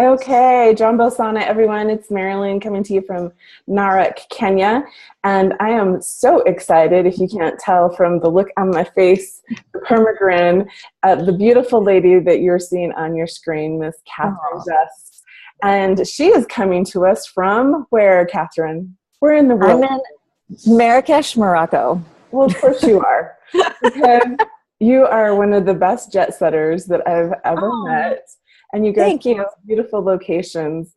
Okay, Jumbo Sana, everyone. It's Marilyn coming to you from Narok, Kenya. And I am so excited, if you can't tell from the look on my face, the permagrin, the beautiful lady that you're seeing on your screen, Miss Catherine Oh, Just. And she is coming to us from where, Catherine? Where in the I'm world? in Marrakesh, Morocco. Well, of course you are, because you are one of the best jet setters that I've ever Oh, met, and you go to thank the you. most beautiful locations.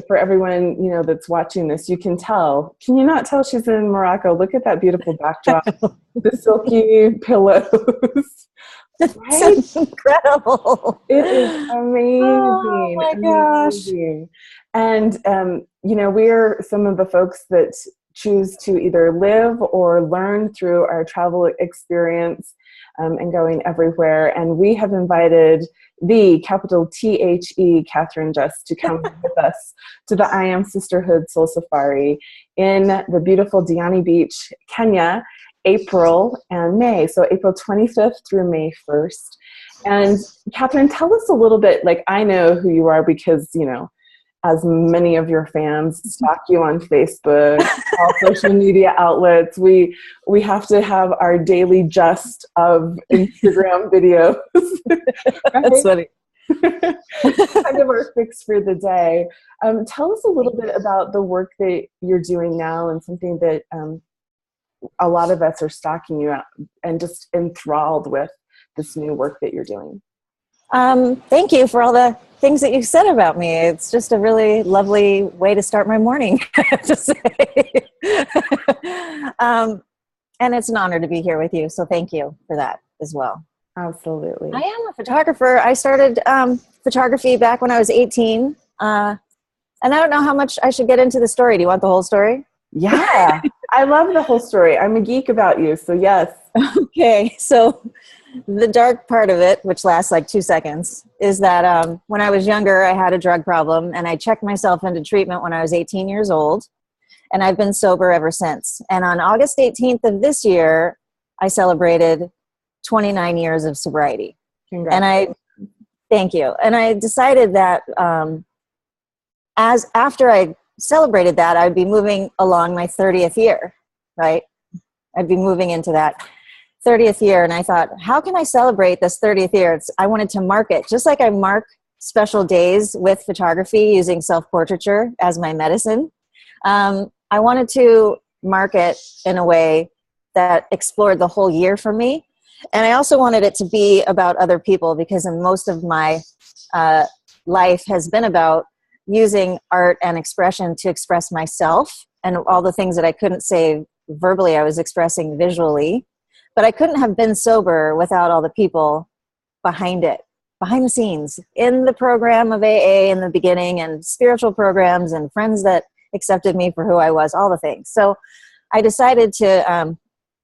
For everyone that's watching this, you can tell. Can you not tell she's in Morocco? Look at that beautiful backdrop, the silky pillows, right? It's incredible. It is Oh amazing, my gosh. amazing. And, we're some of the folks that choose to either live or learn through our travel experience and going everywhere. And we have invited the capital THE, Catherine Just, to come with us to the I Am Sisterhood Soul Safari in the beautiful Diani Beach, Kenya, April and May. So April 25th through May 1st. And Catherine, tell us a little bit, like I know who you are because, as many of your fans stalk you on Facebook, all social media outlets, we have to have our daily just of Instagram videos, That's right? funny. Kind of our fix for the day. Tell us a little bit about the work that you're doing now and something that a lot of us are stalking you out and just enthralled with this new work that you're doing. Thank you for all the things that you said about me. It's just a really lovely way to start my morning, I have to say. And it's an honor to be here with you. So thank you for that as well. I Absolutely. am a photographer. I started photography back when I was 18. And I don't know how much I should get into the story. Do you want the whole story? Yeah, I love the whole story. I'm a geek about you, so yes. Okay, so the dark part of it, which lasts like 2 seconds, is that when I was younger, I had a drug problem, and I checked myself into treatment when I was 18 years old, and I've been sober ever since. And on August 18th of this year, I celebrated 29 years of sobriety. And Congrats. I thank you. And I decided that as after I celebrated that, I'd be moving along my 30th year, right? I'd be moving into that 30th year. And I thought, how can I celebrate this 30th year? I wanted to mark it just like I mark special days with photography using self-portraiture as my medicine. I wanted to mark it in a way that explored the whole year for me. And I also wanted it to be about other people because in most of my life has been about using art and expression to express myself, and all the things that I couldn't say verbally, I was expressing visually. But I couldn't have been sober without all the people behind it, behind the scenes, in the program of AA in the beginning, and spiritual programs and friends that accepted me for who I was, all the things. So I decided to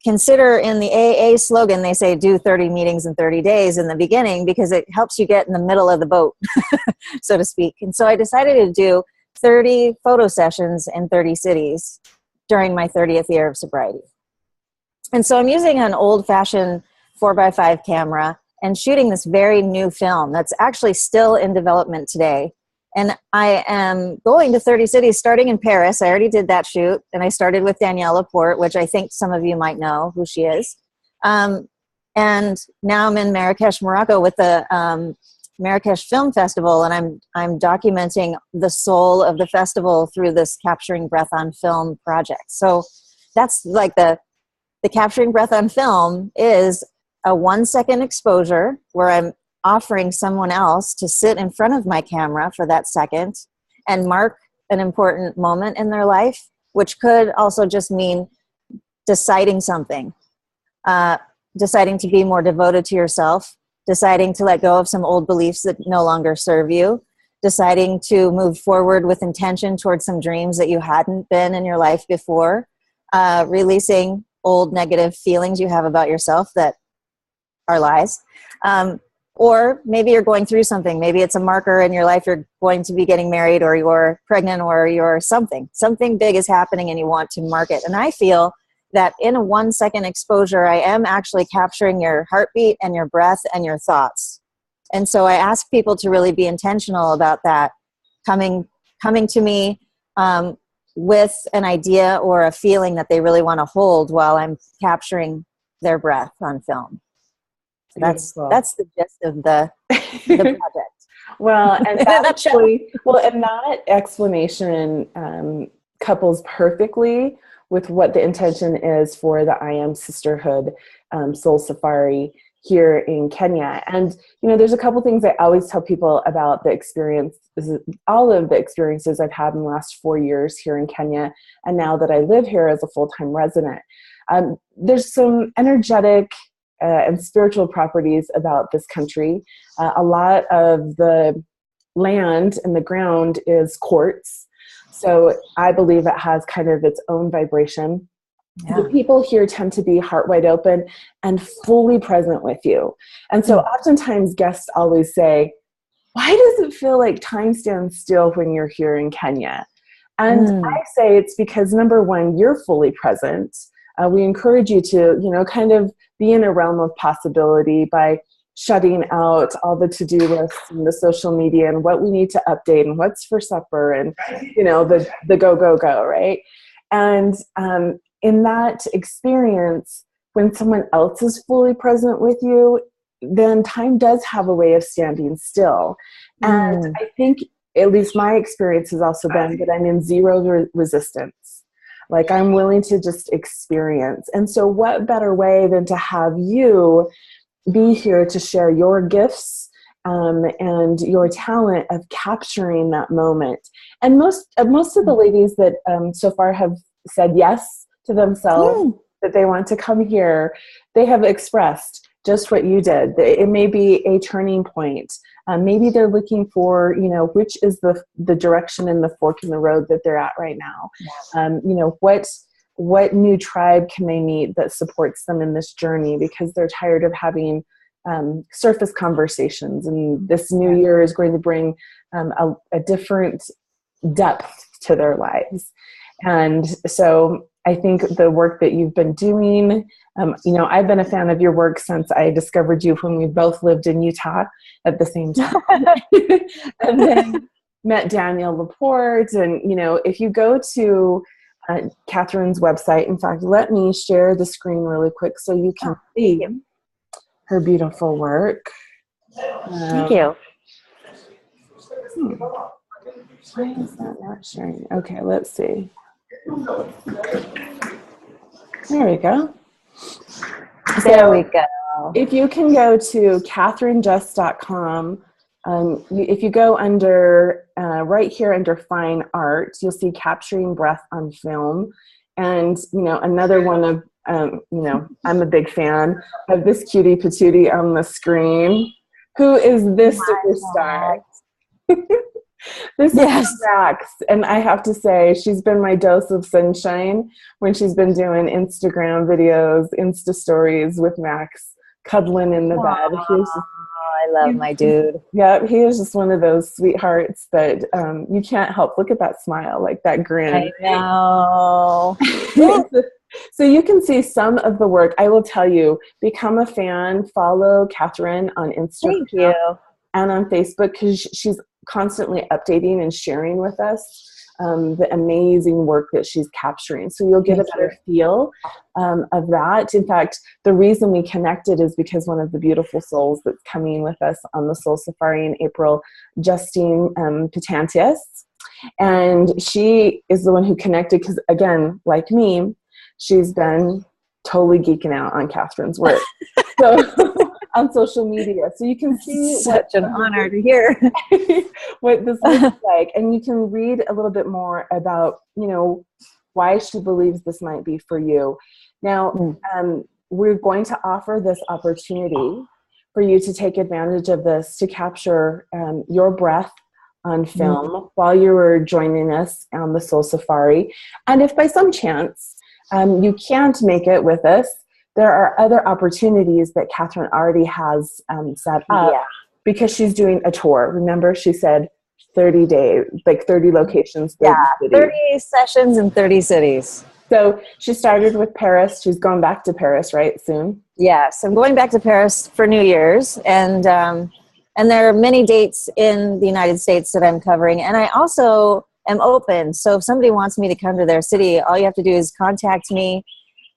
consider, in the AA slogan, they say do 30 meetings in 30 days in the beginning because it helps you get in the middle of the boat, so to speak. And so I decided to do 30 photo sessions in 30 cities during my 30th year of sobriety. And so I'm using an old-fashioned 4x5 camera and shooting this very new film that's actually still in development today. And I am going to 30 cities, starting in Paris. I already did that shoot, and I started with Danielle Laporte, which I think some of you might know who she is. And now I'm in Marrakesh, Morocco, with the Marrakesh Film Festival, and I'm documenting the soul of the festival through this Capturing Breath on Film project. So that's like the Capturing Breath on Film is a 1-second exposure where I'm offering someone else to sit in front of my camera for that second and mark an important moment in their life, which could also just mean deciding something, deciding to be more devoted to yourself, deciding to let go of some old beliefs that no longer serve you, deciding to move forward with intention towards some dreams that you hadn't been in your life before, releasing old negative feelings you have about yourself that are lies. Or maybe you're going through something. Maybe it's a marker in your life. You're going to be getting married, or you're pregnant, or you're something big is happening and you want to mark it. And I feel that in a 1-second exposure, I am actually capturing your heartbeat and your breath and your thoughts. And so I ask people to really be intentional about that, coming to me with an idea or a feeling that they really want to hold while I'm capturing their breath on film. So that's the gist of the project. Well, and that and that explanation couples perfectly with what the intention is for the I Am Sisterhood Soul Safari here in Kenya. And, there's a couple things I always tell people about the experience, all of the experiences I've had in the last 4 years here in Kenya, and now that I live here as a full-time resident. There's some energetic and spiritual properties about this country. A lot of the land and the ground is quartz. So I believe it has kind of its own vibration. Yeah. The people here tend to be heart wide open and fully present with you. And so oftentimes guests always say, why does it feel like time stands still when you're here in Kenya? And I say it's because, number one, you're fully present. We encourage you to, kind of be in a realm of possibility by shutting out all the to-do lists and the social media and what we need to update and what's for supper and, the go, go, go, right? And in that experience, when someone else is fully present with you, then time does have a way of standing still. And I think, at least my experience has also been that I'm in zero resistance. Like, I'm willing to just experience. And so what better way than to have you be here to share your gifts and your talent of capturing that moment. And most of the ladies that so far have said yes to themselves, that they want to come here, they have expressed just what you did. It may be a turning point. Maybe they're looking for, which is the direction in the fork in the road that they're at right now. What new tribe can they meet that supports them in this journey, because they're tired of having surface conversations, and this new year is going to bring a different depth to their lives. And so I think the work that you've been doing, I've been a fan of your work since I discovered you when we both lived in Utah at the same time. And then met Daniel Laporte. And, if you go to Catherine's website, in fact, let me share the screen really quick so you can see her beautiful work. Thank you. Why is that not sharing? Okay, let's see. There we go. There we go. If you can go to catherinejust.com, if you go under, right here under Fine Art, you'll see Capturing Breath on Film. And, another one of, I'm a big fan of this cutie patootie on the screen. Who is this superstar? This is Max, and I have to say, she's been my dose of sunshine when she's been doing Instagram videos, Insta stories with Max, cuddling in the bed. I love my dude. Yeah, he is just one of those sweethearts that you can't help. Look at that smile, like that grin. I know. So you can see some of the work. I will tell you, become a fan, follow Catherine on Instagram and on Facebook, because she's constantly updating and sharing with us the amazing work that she's capturing. So you'll get a better feel of that. In fact, the reason we connected is because one of the beautiful souls that's coming with us on the Soul Safari in April, Justine Patantius, and she is the one who connected because, again, like me, she's been totally geeking out on Catherine's work. So on social media. So you can see such an honor to hear what this looks like. And you can read a little bit more about, why she believes this might be for you. Now, we're going to offer this opportunity for you to take advantage of this to capture your breath on film while you were joining us on the Soul Safari. And if by some chance you can't make it with us, there are other opportunities that Catherine already has set up because she's doing a tour. Remember, she said 30 days, like 30 locations. 30 cities. 30 sessions in 30 cities. So she started with Paris. She's going back to Paris, right, soon? Yes, I'm going back to Paris for New Year's. And And there are many dates in the United States that I'm covering. And I also am open. So if somebody wants me to come to their city, all you have to do is contact me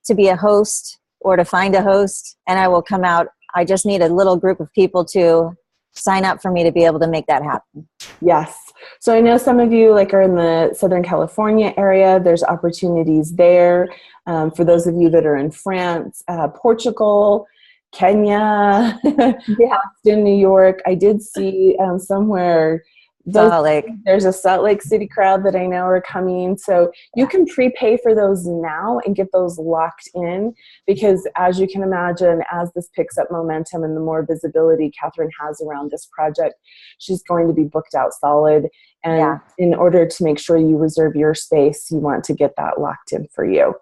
to be a host or to find a host, and I will come out. I just need a little group of people to sign up for me to be able to make that happen. Yes. So I know some of you are in the Southern California area. There's opportunities there. For those of you that are in France, Portugal, Kenya, Boston, New York. I did see somewhere there's a Salt Lake City crowd that I know are coming. So you can prepay for those now and get those locked in, because as you can imagine, as this picks up momentum and the more visibility Catherine has around this project, she's going to be booked out solid. And in order to make sure you reserve your space, you want to get that locked in for you.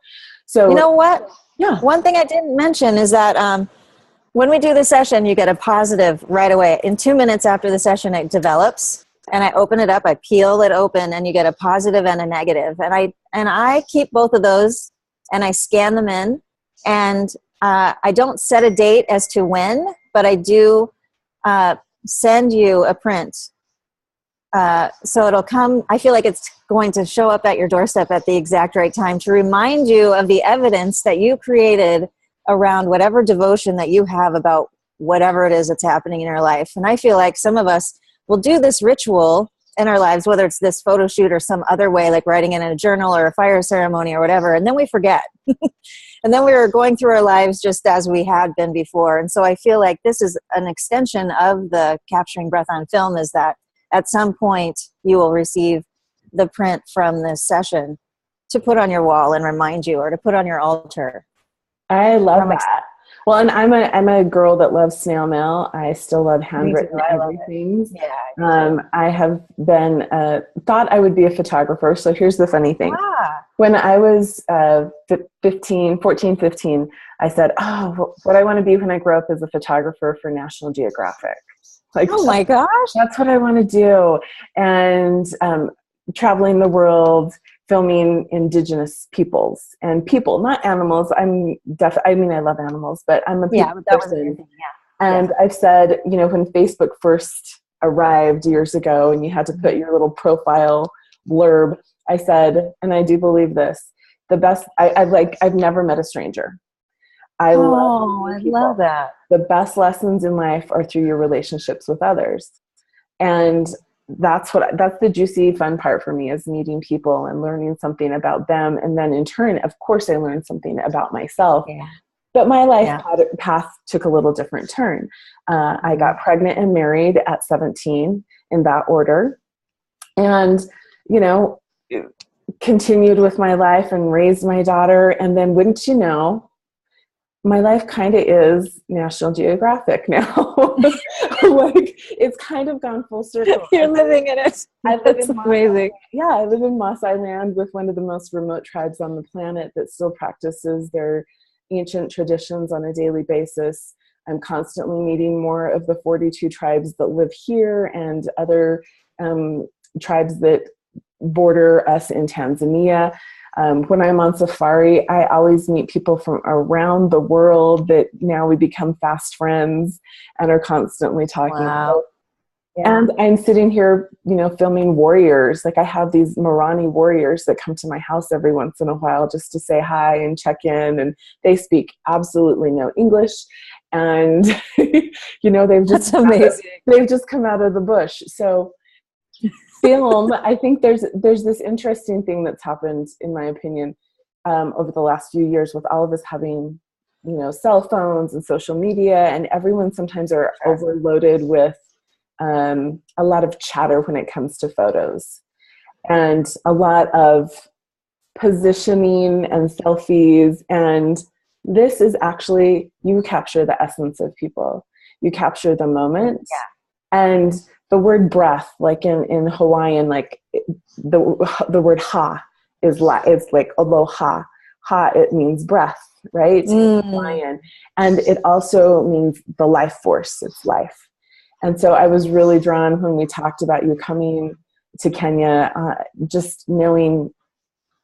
So you know what? Yeah. One thing I didn't mention is that when we do the session, you get a positive right away. In 2 minutes after the session, it develops. And I open it up, I peel it open, and you get a positive and a negative. And I keep both of those, and I scan them in. And I don't set a date as to when, but I do send you a print. So it'll come, I feel like it's going to show up at your doorstep at the exact right time to remind you of the evidence that you created around whatever devotion that you have about whatever it is that's happening in your life. And I feel like some of us will do this ritual in our lives, whether it's this photo shoot or some other way, like writing it in a journal or a fire ceremony or whatever, and then we forget. And then we are going through our lives just as we had been before. And so I feel like this is an extension of the Capturing Breath on Film, is that at some point you will receive the print from this session to put on your wall and remind you, or to put on your altar. I love that. Well, and I'm a girl that loves snail mail. I still love handwritten everything. Yeah, I have been thought I would be a photographer. So here's the funny thing. When I was 15, I said, oh, what I want to be when I grow up is a photographer for National Geographic. Oh my gosh. That's what I want to do. And traveling the world, filming indigenous peoples and people, not animals. I mean, I love animals, but I'm a people person. And I've said, when Facebook first arrived years ago and you had to put your little profile blurb, I said, and I do believe this, the best, I've never met a stranger. I love that. The best lessons in life are through your relationships with others. And that's the juicy, fun part for me, is meeting people and learning something about them. And then in turn, of course, I learned something about myself. Yeah. But my life path took a little different turn. I got pregnant and married at 17 in that order. And, continued with my life and raised my daughter. And then wouldn't you know, my life kind of is National Geographic now. It's kind of gone full circle. You're living in it. That's amazing. I live in Moss Island with one of the most remote tribes on the planet that still practices their ancient traditions on a daily basis. I'm constantly meeting more of the 42 tribes that live here and other tribes that border us in Tanzania. When I'm on safari, I always meet people from around the world that now we become fast friends and are constantly talking. Wow. And I'm sitting here, filming warriors. I have these Morani warriors that come to my house every once in a while just to say hi and check in. And they speak absolutely no English. And, they've just come out of the bush. So film, I think there's this interesting thing that's happened, in my opinion, over the last few years with all of us having, cell phones and social media, and everyone sometimes are overloaded with a lot of chatter when it comes to photos, and a lot of positioning and selfies. And this is actually, you capture the essence of people. You capture the moment. Yeah. And the word breath, in Hawaiian, the word ha is like aloha. Ha, it means breath, right? Hawaiian. And it also means the life force. It's life. And so I was really drawn when we talked about you coming to Kenya, just knowing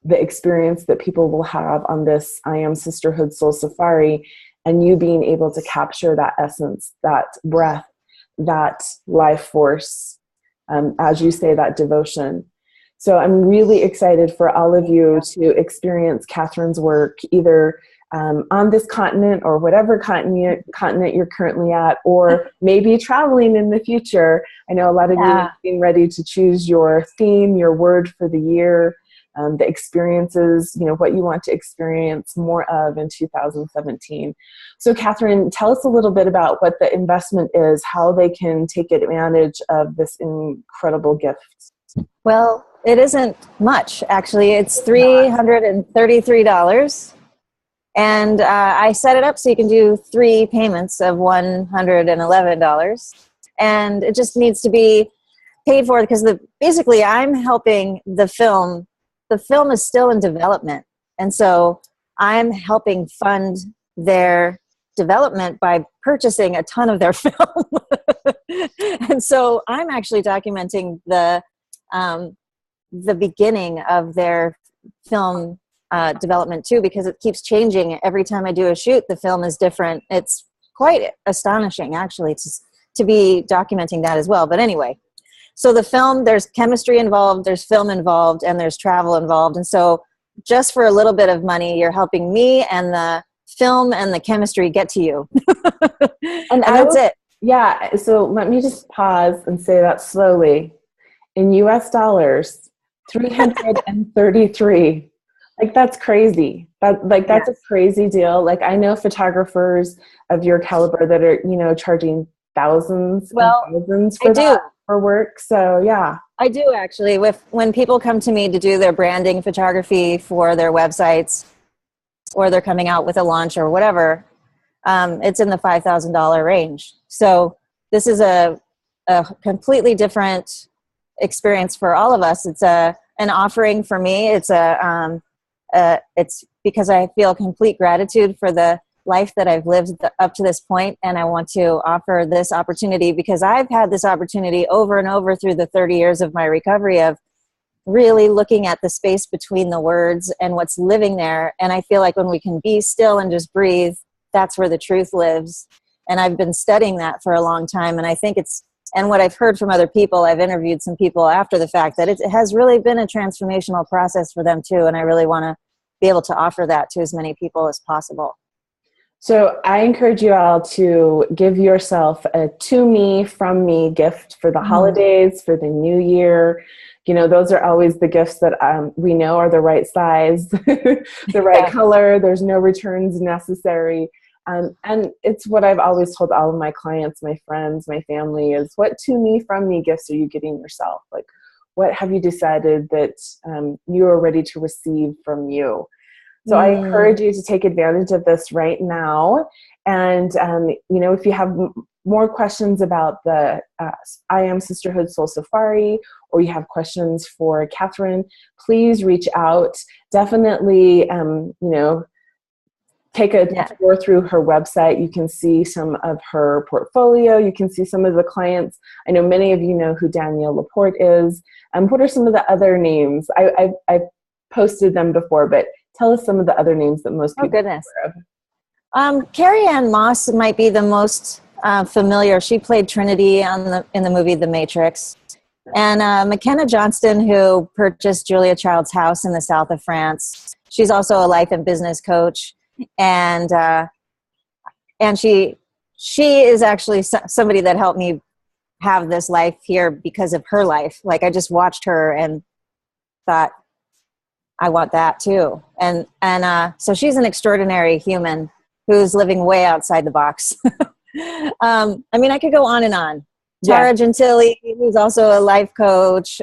the experience that people will have on this I Am Sisterhood Soul Safari, and you being able to capture that essence, that breath that life force, as you say, that devotion. So I'm really excited for all of you to experience Catherine's work, either on this continent or whatever continent you're currently at, or maybe traveling in the future. I know a lot of you are getting ready to choose your theme, your word for the year, the experiences, what you want to experience more of in 2017. So Catherine, tell us a little bit about what the investment is, how they can take advantage of this incredible gift. Well, it isn't much, actually. It's $333. And I set it up so you can do 3 payments of $111. And it just needs to be paid for because basically I'm helping the film. The film is still in development. And so I'm helping fund their development by purchasing a ton of their film. And so I'm actually documenting the beginning of their film development too, because it keeps changing. Every time I do a shoot, the film is different. It's quite astonishing, actually, to be documenting that as well. But anyway, so the film, there's chemistry involved, there's film involved, and there's travel involved. And so just for a little bit of money, you're helping me and the film and the chemistry get to you. and that's it. Yeah. So let me just pause and say that slowly. In US dollars, 333. Like, that's crazy. That's a crazy deal. Like, I know photographers of your caliber that are, charging thousands and thousands for work. So yeah. I do, actually. When people come to me to do their branding photography for their websites, or they're coming out with a launch or whatever, it's in the $5,000 range. So this is a completely different experience for all of us. It's an offering for me. It's it's because I feel complete gratitude for the life that I've lived up to this point, and I want to offer this opportunity because I've had this opportunity over and over through the 30 years of my recovery of really looking at the space between the words and what's living there. And I feel like when we can be still and just breathe, that's where the truth lives. And I've been studying that for a long time, and I think and what I've heard from other people, I've interviewed some people after the fact, that it has really been a transformational process for them too. And I really want to be able to offer that to as many people as possible. So I encourage you all to give yourself a to me, from me gift for the holidays, for the new year. Those are always the gifts that we know are the right size, the right color. There's no returns necessary. And it's what I've always told all of my clients, my friends, my family, is what to me, from me gifts are you getting yourself? Like, what have you decided that you are ready to receive from you? So I encourage you to take advantage of this right now. And, if you have more questions about the I Am Sisterhood Soul Safari, or you have questions for Catherine, please reach out. Definitely, take a tour through her website. You can see some of her portfolio. You can see some of the clients. I know many of you know who Danielle Laporte is. What are some of the other names? I've posted them before, but tell us some of the other names that most people are aware of. Carrie Ann Moss might be the most familiar. She played Trinity in the movie The Matrix. And McKenna Johnston, who purchased Julia Child's house in the south of France. She's also a life and business coach. And she is actually somebody that helped me have this life here because of her life. Like, I just watched her and thought, I want that too. And so she's an extraordinary human who's living way outside the box. I could go on and on. Tara Gentili, who's also a life coach.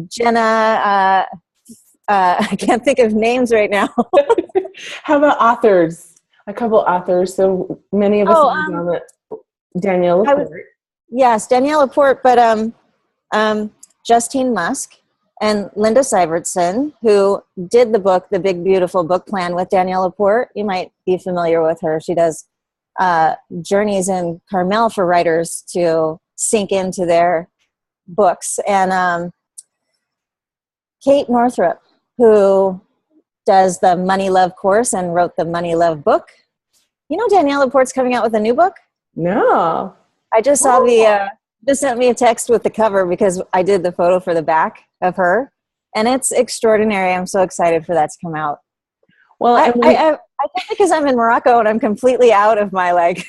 Jenna, I can't think of names right now. How about authors? A couple authors. So many of us know that. Danielle Laporte. Yes, Danielle Laporte, but Justine Musk and Linda Sivertson, who did the book, The Big Beautiful Book Plan, with Danielle Laporte. You might be familiar with her. She does journeys in Carmel for writers to sink into their books. And Kate Northrup, who does the Money Love course and wrote the Money Love book. Danielle Laporte's coming out with a new book? No. I just saw just sent me a text with the cover because I did the photo for the back of her, and it's extraordinary. I'm so excited for that to come out. Well, I think because I'm in Morocco and I'm completely out of my like,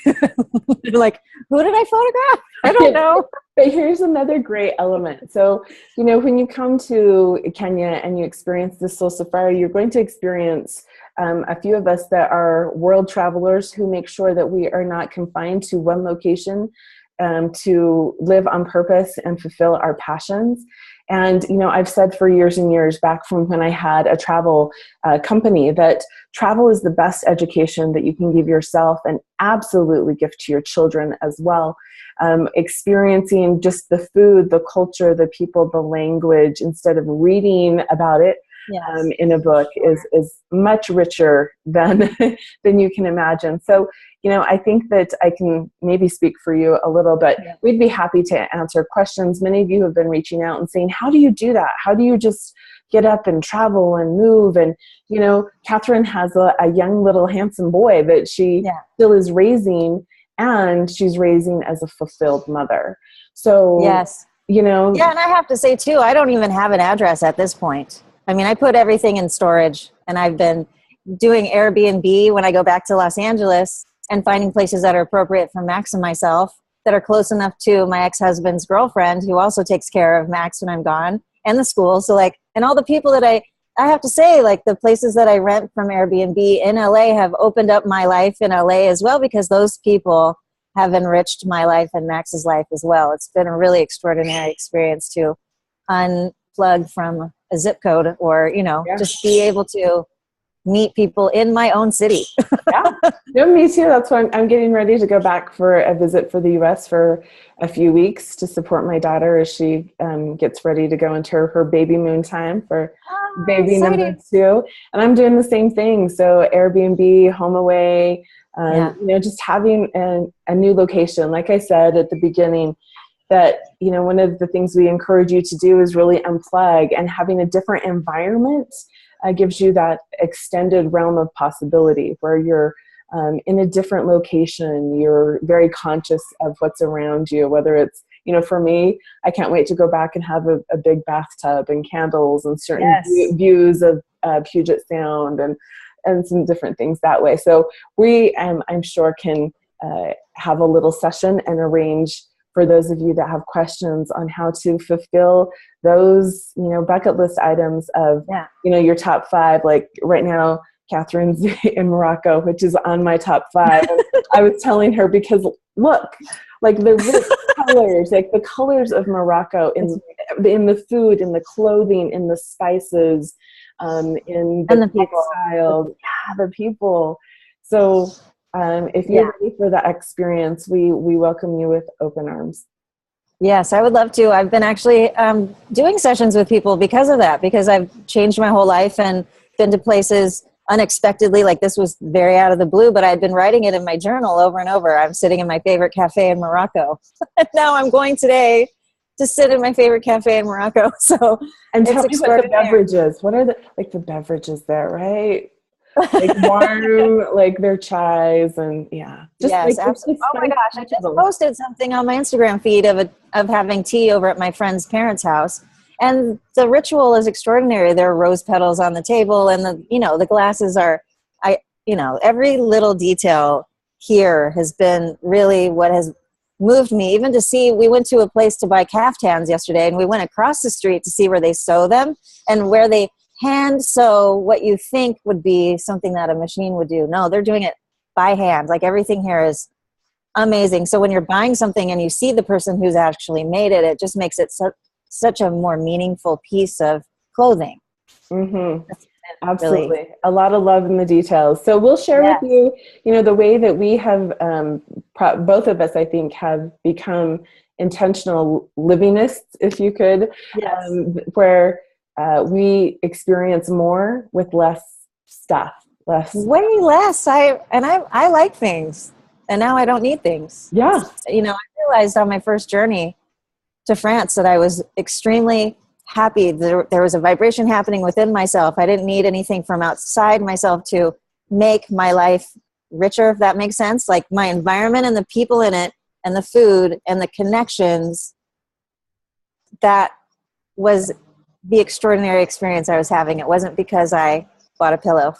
like, who did I photograph? I don't know. But here's another great element. So, when you come to Kenya and you experience the Soul Safari, you're going to experience a few of us that are world travelers who make sure that we are not confined to one location, to live on purpose and fulfill our passions. And, I've said for years and years, back from when I had a travel company, that travel is the best education that you can give yourself and absolutely give to your children as well. Experiencing just the food, the culture, the people, the language, instead of reading about it, yes, in a book is much richer than you can imagine. So, I think that I can maybe speak for you a little bit. Yeah. We'd be happy to answer questions. Many of you have been reaching out and saying, how do you do that? How do you just get up and travel and move? And, Catherine has a young little handsome boy that she still is raising, and she's raising as a fulfilled mother. So, yes, Yeah, and I have to say too, I don't even have an address at this point. I mean, I put everything in storage, and I've been doing Airbnb when I go back to Los Angeles and finding places that are appropriate for Max and myself, that are close enough to my ex-husband's girlfriend, who also takes care of Max when I'm gone, and the school. So and all the people that I have to say, the places that I rent from Airbnb in LA have opened up my life in LA as well, because those people have enriched my life and Max's life as well. It's been a really extraordinary experience to unplug from a zip code, or, just be able to meet people in my own city. Yeah, no, me too. That's why I'm getting ready to go back for a visit for the U.S. for a few weeks to support my daughter as she gets ready to go into her baby moon time for baby number 2. And I'm doing the same thing. So Airbnb, HomeAway, just having a new location. Like I said at the beginning, that, one of the things we encourage you to do is really unplug, and having a different environment gives you that extended realm of possibility where you're in a different location. You're very conscious of what's around you, whether it's, for me, I can't wait to go back and have a big bathtub and candles and certain views of Puget Sound and some different things that way. So we, I'm sure, can have a little session and arrange for those of you that have questions on how to fulfill those, bucket list items of, your top 5. Like right now, Catherine's in Morocco, which is on my top 5. I was telling her, because look, the rich colors, the colors of Morocco in the food, in the clothing, in the spices, in the textiles, the people. So if you're ready for that experience, we welcome you with open arms. Yes, I would love to. I've been actually doing sessions with people because of that, because I've changed my whole life and been to places unexpectedly. This was very out of the blue, but I'd been writing it in my journal over and over. I'm sitting in my favorite cafe in Morocco. Now I'm going today to sit in my favorite cafe in Morocco. So, and tell me what the beverages. What are the beverages there, right? Warm, their chais, and yes, absolutely. Oh my gosh, I just posted something on my Instagram feed of having tea over at my friend's parents' house, and the ritual is extraordinary. There are rose petals on the table, and the glasses are, every little detail here has been really what has moved me. Even to see, we went to a place to buy caftans yesterday, and we went across the street to see where they sew them and where they hand sew what you think would be something that a machine would do. No, they're doing it by hand. Everything here is amazing. So when you're buying something and you see the person who's actually made it, it just makes it such a more meaningful piece of clothing. Mm-hmm. Absolutely. Really, a lot of love in the details. So we'll share with you, the way that we have, both of us, I think, have become intentional livingists, if you could, where we experience more with less stuff, way less. I like things, and now I don't need things. Yeah. I realized on my first journey to France that I was extremely happy. There was a vibration happening within myself. I didn't need anything from outside myself to make my life richer, if that makes sense. Like my environment and the people in it and the food and the connections, that was the extraordinary experience I was having. It wasn't because I bought a pillow.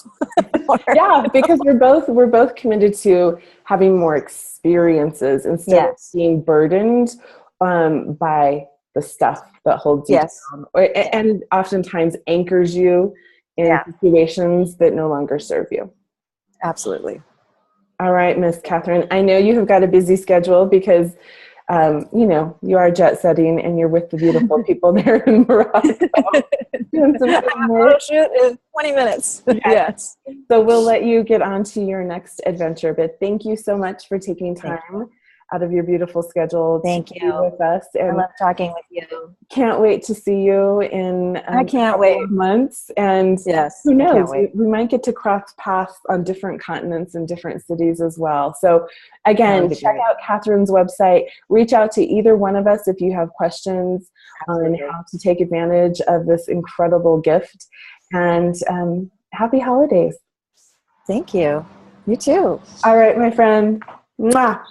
Yeah, because we're both committed to having more experiences instead of being burdened by the stuff that holds you down, and oftentimes anchors you in situations that no longer serve you. Absolutely. All right, Miss Catherine, I know you have got a busy schedule because you know, you are jet setting and you're with the beautiful people there in Morocco. Photo shoot in 20 minutes. Yes. So we'll let you get on to your next adventure, but thank you so much for taking time out of your beautiful schedule to be with us. And I love talking with you. Can't wait to see you in I can't wait. months. And who knows, we might get to cross paths on different continents and different cities as well. So again, check out Catherine's website. Reach out to either one of us if you have questions on how to take advantage of this incredible gift. And happy holidays. Thank you. You too. All right, my friend. Mwah.